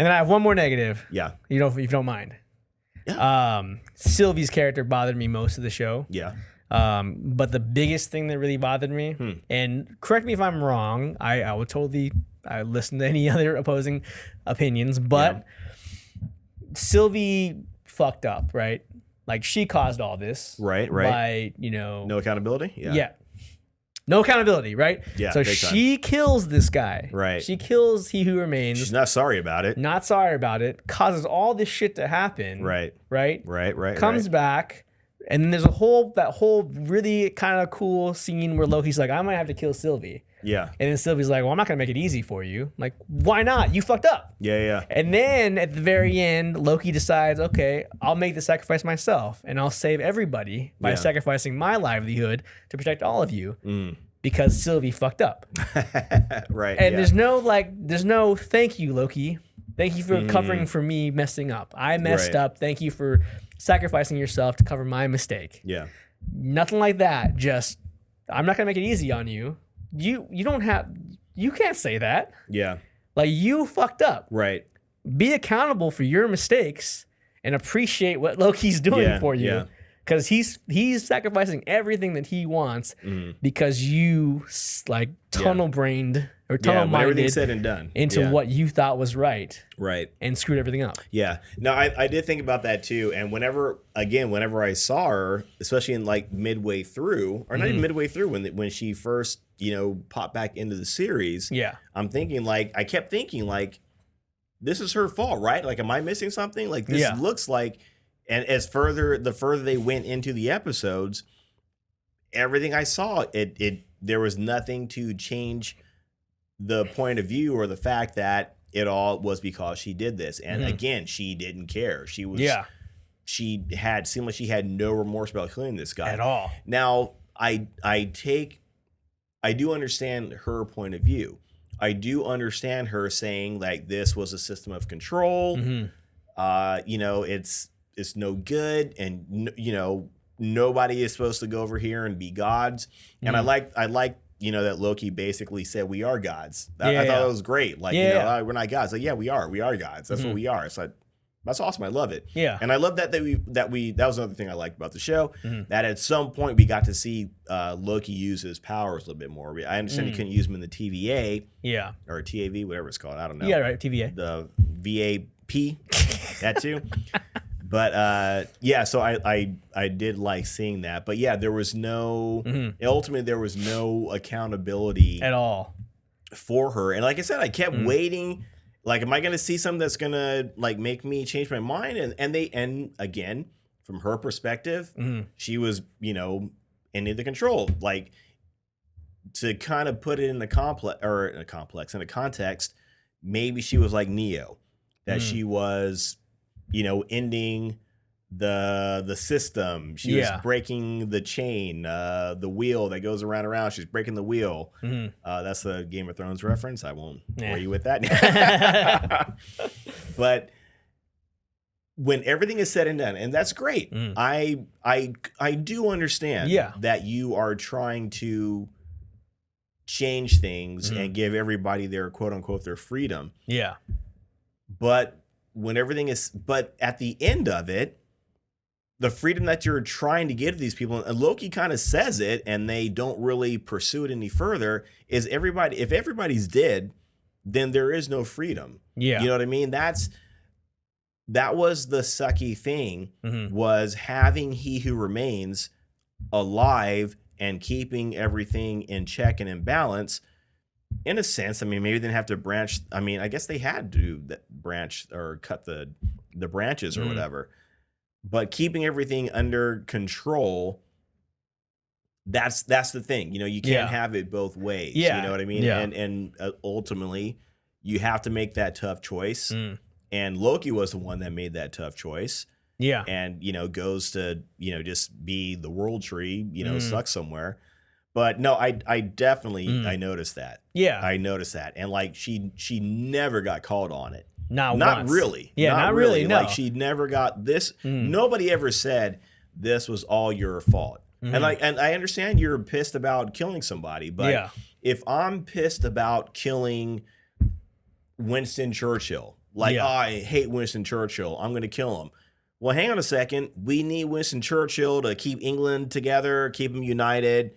And then I have one more negative. Yeah. If you don't mind. Yeah. Sylvie's character bothered me most of the show. Yeah. But the biggest thing that really bothered me, and correct me if I'm wrong, I would totally listen to any other opposing opinions, but Sylvie fucked up, right? Like she caused all this. Right. By, No accountability? Yeah. No accountability, right? Yeah. So she kills this guy. Right. She kills He Who Remains. She's not sorry about it. Not sorry about it. Causes all this shit to happen. Right. Right. Comes back. And then there's that whole really kind of cool scene where Loki's like, I might have to kill Sylvie. Yeah. And then Sylvie's like, well, I'm not going to make it easy for you. I'm like, why not? You fucked up. Yeah. And then at the very end, Loki decides, okay, I'll make the sacrifice myself and I'll save everybody by sacrificing my livelihood to protect all of you because Sylvie fucked up. Right. And there's no thank you, Loki. Thank you for covering for me messing up. I messed up. Thank you for sacrificing yourself to cover my mistake. Yeah. Nothing like that. Just, I'm not going to make it easy on you. You can't say that. Yeah. Like, you fucked up. Right. Be accountable for your mistakes and appreciate what Loki's doing for you. Yeah. Because he's sacrificing everything that he wants because you like tunnel-brained or tunnel-minded everything's said and done into what you thought was right. Right. And screwed everything up. Yeah. No, I did think about that too. And whenever I saw her, especially in like midway through, or not even midway through, when she first, popped back into the series, I kept thinking like, this is her fault, right? Like, am I missing something? Like, this looks like, and the further they went into the episodes, everything I saw, there was nothing to change the point of view or the fact that it all was because she did this. And again, she didn't care. She was, seemed like she had no remorse about killing this guy at all. Now, I do understand her point of view. I do understand her saying like this was a system of control. It's no good, and nobody is supposed to go over here and be gods. And I like that Loki basically said we are gods. I thought it was great. Like we're not gods. Like we are gods. That's what we are. It's like, that's awesome. I love it. Yeah. And I love that was another thing I liked about the show. That at some point we got to see Loki use his powers a little bit more. I understand he couldn't use them in the TVA. Yeah. Or TAV, whatever it's called. I don't know. Yeah, right. TVA. The VAP, that too. But so I did like seeing that. But yeah, there was no ultimately there was no accountability at all for her. And like I said, I kept waiting. Like, am I going to see something that's going to like make me change my mind? And again, from her perspective, she was, in the control. Like, to kind of put it in a context, maybe she was like Neo, that she was, ending the system. She was breaking the chain, the wheel that goes around and around. She's breaking the wheel. That's the Game of Thrones reference. I won't bore you with that. But when everything is said and done, and that's great, I do understand that you are trying to change things and give everybody their quote unquote their freedom. Yeah. But at the end of it, the freedom that you're trying to give to these people, and Loki kind of says it, and they don't really pursue it any further, is if everybody's dead, then there is no freedom. Yeah. You know what I mean? That was the sucky thing, was having He Who Remains alive and keeping everything in check and in balance. In a sense, I mean, maybe they didn't have to branch. I mean, I guess they had to branch or cut the branches or whatever. But keeping everything under control, that's the thing. You can't have it both ways. You know what I mean? Yeah. And ultimately, you have to make that tough choice. And Loki was the one that made that tough choice. Yeah. And, goes to, just be the world tree, stuck somewhere. But no, I definitely I noticed that. Yeah. I noticed that. And like she never got called on it. Not once. Really. Yeah, not really. No. Like she never got this. Nobody ever said this was all your fault. And I understand you're pissed about killing somebody, but if I'm pissed about killing Winston Churchill, Like, oh, I hate Winston Churchill. I'm going to kill him. Well, hang on a second. We need Winston Churchill to keep England together, keep them united,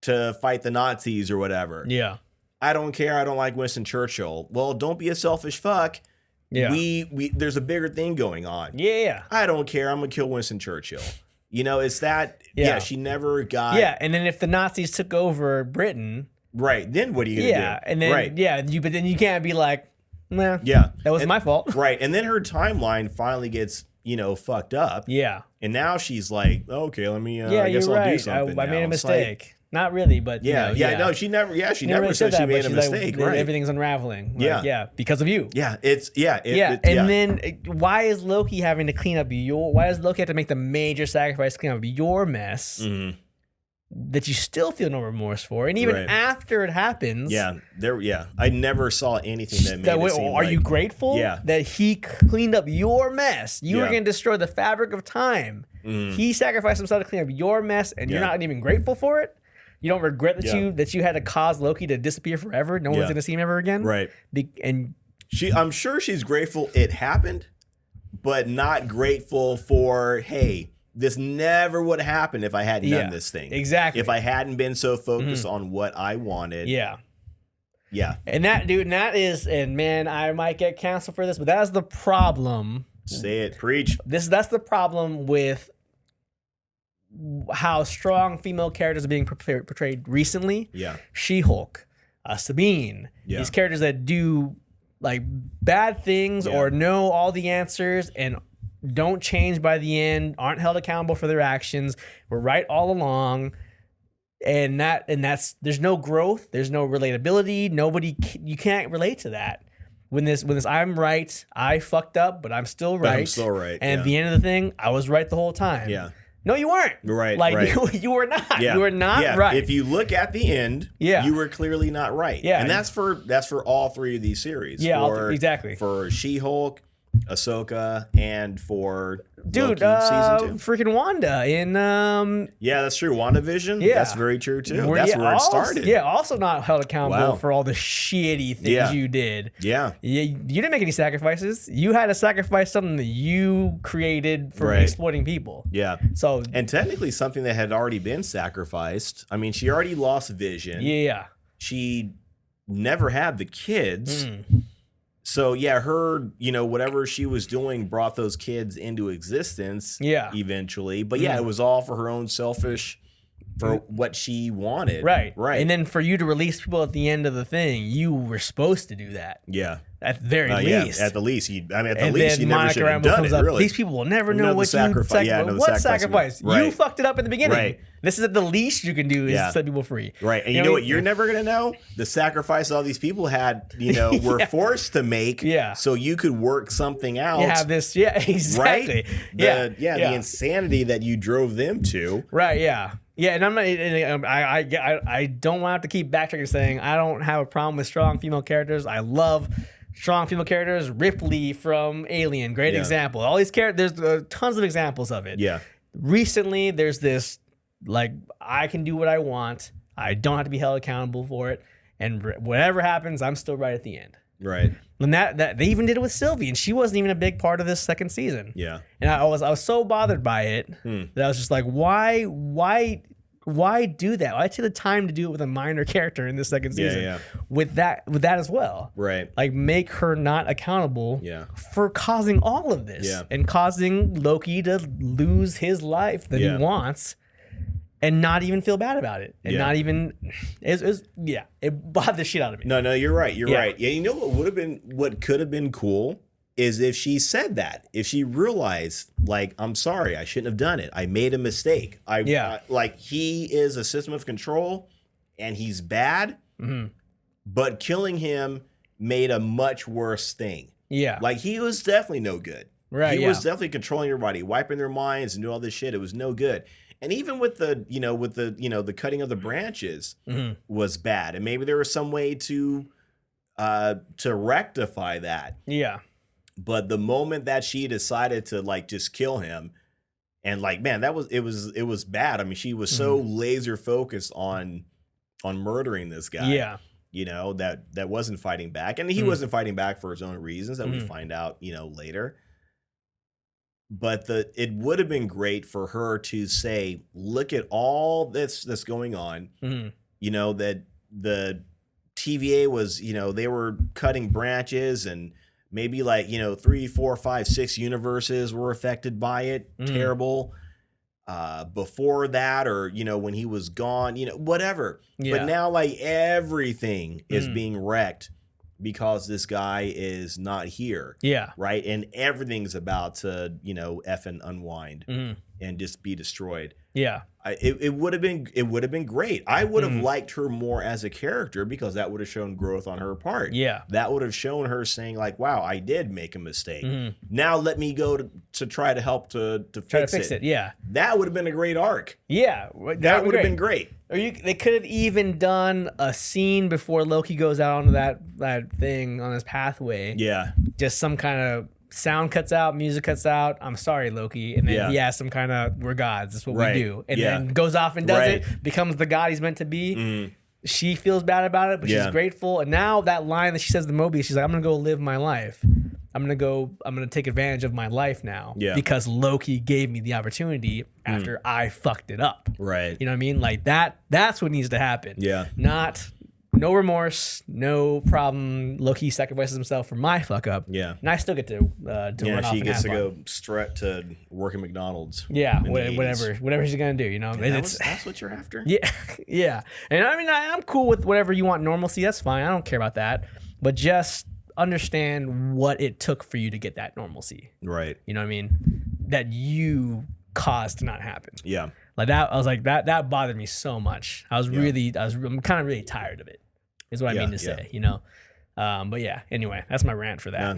to fight the Nazis or whatever. Yeah. I don't care. I don't like Winston Churchill. Well, don't be a selfish fuck. Yeah. There's a bigger thing going on. Yeah. I don't care. I'm going to kill Winston Churchill. You know, it's that. Yeah. She never got. Yeah. And then if the Nazis took over Britain. Right. Then what are you going to do? Yeah. And then, but then you can't be like, nah. Yeah. That was my fault. Right. And then her timeline finally gets, fucked up. Yeah. And now she's like, okay, let me, I guess I'll do something. I made a mistake. Not really, but no, she never said she made a mistake. Right, everything's unraveling. Because of you. Yeah, then why is Loki having to clean up why does Loki have to make the major sacrifice to clean up your mess that you still feel no remorse for, and even after it happens? I never saw anything that made it seem Are you grateful? That he cleaned up your mess? You were going to destroy the fabric of time. He sacrificed himself to clean up your mess, and you're not even grateful for it. You don't regret that you had to cause Loki to disappear forever. No one's going to see him ever again. Right. And I'm sure she's grateful it happened, but not grateful for, hey, this never would have happened if I hadn't done this thing. Exactly. If I hadn't been so focused on what I wanted. Yeah. Yeah. And and man, I might get canceled for this, but that's the problem. Say it. Preach. That's the problem with how strong female characters are being portrayed recently. Yeah. She-Hulk, Sabine, these characters that do like bad things or know all the answers and don't change by the end, aren't held accountable for their actions, were right all along. And there's no growth, there's no relatability. You can't relate to that. When this I'm right, I fucked up, but I'm still right. I'm still right. And at the end of the thing, I was right the whole time. Yeah. No, you weren't. Right. You were not. Yeah. You were not right. If you look at the end, you were clearly not right. Yeah. And that's for all three of these series. Yeah, exactly. For She-Hulk, Ahsoka, and for Loki, season 2. Freaking Wanda in that's true. WandaVision. Yeah, that's very true too. That's where it started. Yeah, also not held accountable for all the shitty things you did. Yeah. You didn't make any sacrifices. You had to sacrifice something that you created for exploiting people. Yeah. So and technically something that had already been sacrificed. I mean, she already lost Vision. Yeah. She never had the kids. So her, whatever she was doing brought those kids into existence eventually. But it was all for her own selfish, for what she wanted. Right. And then for you to release people at the end of the thing, you were supposed to do that. Yeah. At the very least. At the least. You never should have done it, really. These people will never know what you sacrificed. What sacrifice? You fucked it up in the beginning. Right. This is the least you can do is set people free. Right. And you know what you're never going to know? The sacrifice all these people had, were forced to make so you could work something out. You have this, exactly. Right? The insanity that you drove them to. Right, Yeah, and I'm not. I don't want to keep backtracking, saying I don't have a problem with strong female characters. I love strong female characters. Ripley from Alien, great example. All these characters, there's tons of examples of it. Yeah. Recently, there's this I can do what I want. I don't have to be held accountable for it, and whatever happens, I'm still right at the end. Right. And that they even did it with Sylvie, and she wasn't even a big part of this second season. Yeah. And I was so bothered by it that I was just like, why do that? Why take the time to do it with a minor character in this second season? Yeah. With that as well. Right. Like make her not accountable for causing all of this and causing Loki to lose his life that he wants. And not even feel bad about it, and not even it bothered the shit out of me. No, you're right. You're right. Yeah, you know what could have been cool is if she said that, if she realized, I'm sorry, I shouldn't have done it. I made a mistake. He is a system of control, and he's bad. But killing him made a much worse thing. Yeah, he was definitely no good. Right. He was definitely controlling everybody, wiping their minds, and doing all this shit. It was no good. And even with the cutting of the branches was bad, and maybe there was some way to rectify that. Yeah. But the moment that she decided to just kill him, and man, it was bad. I mean, she was so laser focused on murdering this guy. Yeah. that wasn't fighting back. And he wasn't fighting back for his own reasons that we find out, later. But it would have been great for her to say, look at all this that's going on, that the TVA was, they were cutting branches and maybe 3, 4, 5, 6 universes were affected by it. Terrible. Before that, or when he was gone, whatever. But now everything is being wrecked because this guy is not here. Yeah. Right. And everything's about to effing unwind and just be destroyed. Yeah. It would have been great. I would have liked her more as a character because that would have shown growth on her part. Yeah. That would have shown her saying wow, I did make a mistake. Now let me go to try to help to fix it. Yeah. That would have been a great arc. Yeah. That would have been great. Or they could have even done a scene before Loki goes out onto that thing on his pathway. Yeah. Just some kind of sound cuts out, music cuts out. I'm sorry, Loki. And then he has some kind of, we're gods. That's what we do. And then goes off and does it, becomes the god he's meant to be. She feels bad about it, but she's grateful. And now that line that she says to Mobius, she's like, I'm going to go live my life. I'm going to take advantage of my life now because Loki gave me the opportunity after I fucked it up. Right. You know what I mean? That's what needs to happen. Yeah. No remorse, no problem. Loki sacrifices himself for my fuck up. Yeah. And I still get to run off. She gets to go straight to work at McDonald's. Yeah, whatever she's gonna do, That's what you're after? Yeah. Yeah. And I mean, I'm cool with whatever you want normalcy. That's fine. I don't care about that. But just understand what it took for you to get that normalcy. Right. You know what I mean? That you caused to not happen. Yeah. Like that, I was like, that bothered me so much. I'm kind of really tired of it. Is what I mean to say, But yeah, anyway, that's my rant for that.